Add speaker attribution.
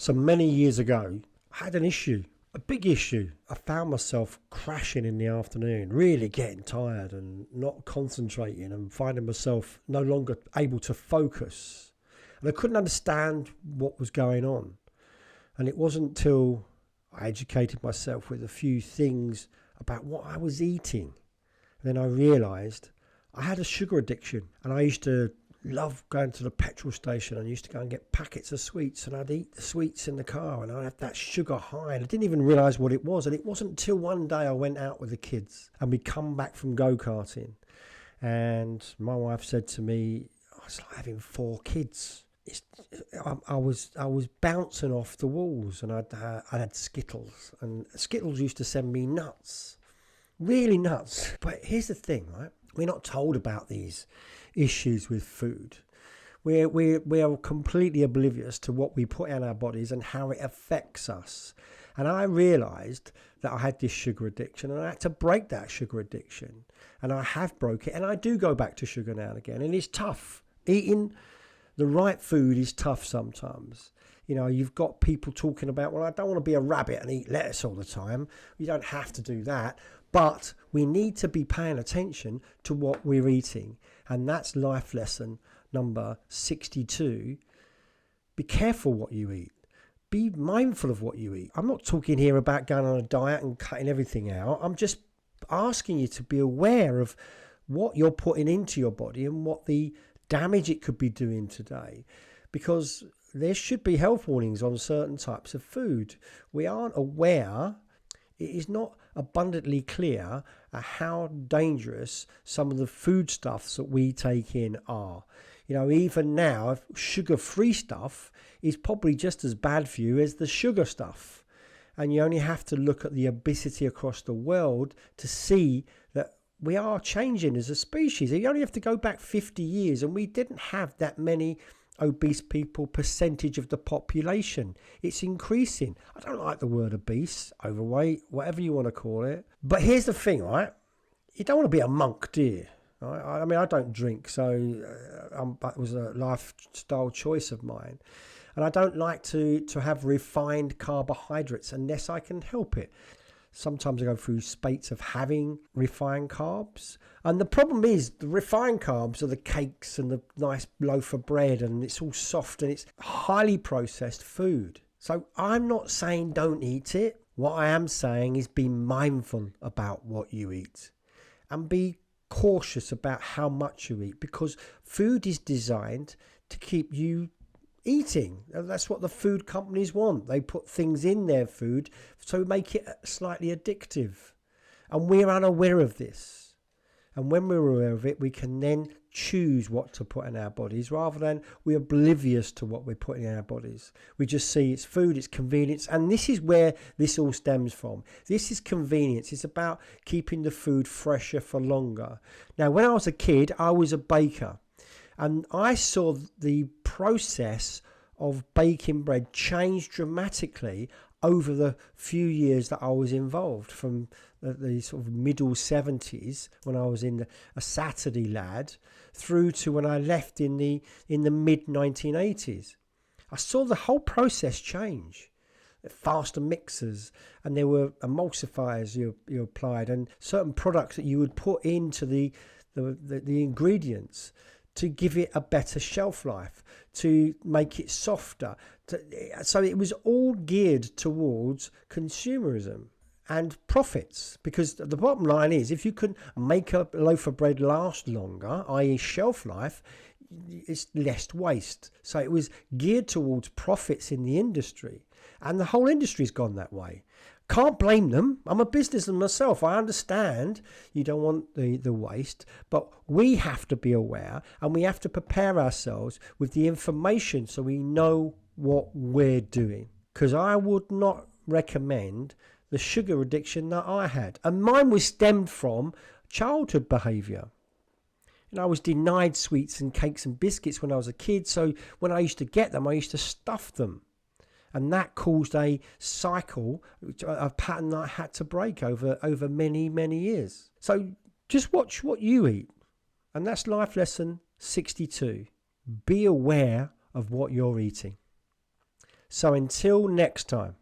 Speaker 1: So many years ago, I had an issue, a big issue. I found myself crashing in the afternoon, really getting tired and not concentrating and finding myself no longer able to focus. And I couldn't understand what was going on. And it wasn't until I educated myself with a few things about what I was eating. And then I realised I had a sugar addiction, and I used to love going to the petrol station. I used to go and get packets of sweets, and I'd eat the sweets in the car, and I'd have that sugar high, and I didn't even realise what it was. And it wasn't until one day I went out with the kids and we come back from go-karting, and my wife said to me, "Oh, it's like having 4 kids." I was bouncing off the walls, and I had Skittles, and Skittles used to send me nuts, really nuts. But here's the thing, right? We're not told about these issues with food. We are completely oblivious to what we put in our bodies and how it affects us. And I realised that I had this sugar addiction, and I had to break that sugar addiction. And I have broke it, and I do go back to sugar now and again. And it's tough. Eating the right food is tough sometimes. You know, you've got people talking about, well, I don't want to be a rabbit and eat lettuce all the time. You don't have to do that. But we need to be paying attention to what we're eating. And that's life lesson number 62. Be careful what you eat. Be mindful of what you eat. I'm not talking here about going on a diet and cutting everything out. I'm just asking you to be aware of what you're putting into your body and what the damage it could be doing today. Because there should be health warnings on certain types of food. We aren't aware. It is not abundantly clear how dangerous some of the foodstuffs that we take in are. You know, even now, sugar-free stuff is probably just as bad for you as the sugar stuff. And you only have to look at the obesity across the world to see that we are changing as a species. You only have to go back 50 years and we didn't have that many obese people percentage of the population. It's increasing. I don't like the word obese, overweight, whatever you want to call it. But here's the thing, right? You don't want to be a monk, do you? Right? I mean, I don't drink, so that was a lifestyle choice of mine. And I don't like to have refined carbohydrates unless I can help it. Sometimes I go through spates of having refined carbs. And the problem is the refined carbs are the cakes and the nice loaf of bread, and it's all soft and it's highly processed food. So I'm not saying don't eat it. What I am saying is be mindful about what you eat and be cautious about how much you eat, because food is designed to keep you eating. That's what the food companies want. They put things in their food to make it slightly addictive. And we're unaware of this. And when we're aware of it, we can then choose what to put in our bodies rather than we're oblivious to what we're putting in our bodies. We just see it's food, it's convenience. And this is where this all stems from. This is convenience. It's about keeping the food fresher for longer. Now, when I was a kid, I was a baker. And I saw the process of baking bread change dramatically over the few years that I was involved, from the sort of middle 70s when I was a Saturday lad through to when I left in the mid 1980s. I saw the whole process change. Faster mixers, and there were emulsifiers you applied, and certain products that you would put into the ingredients to give it a better shelf life, to make it softer. So it was all geared towards consumerism and profits, because the bottom line is if you can make a loaf of bread last longer, i.e. shelf life, it's less waste. So it was geared towards profits in the industry, and the whole industry's gone that way. Can't blame them. I'm a businessman myself. I understand you don't want the waste, but we have to be aware and we have to prepare ourselves with the information so we know what we're doing. Because I would not recommend the sugar addiction that I had. And mine was stemmed from childhood behaviour. And I was denied sweets and cakes and biscuits when I was a kid. So when I used to get them, I used to stuff them. And that caused a cycle, a pattern that I had to break over many, many years. So just watch what you eat. And that's life lesson 62. Be aware of what you're eating. So until next time,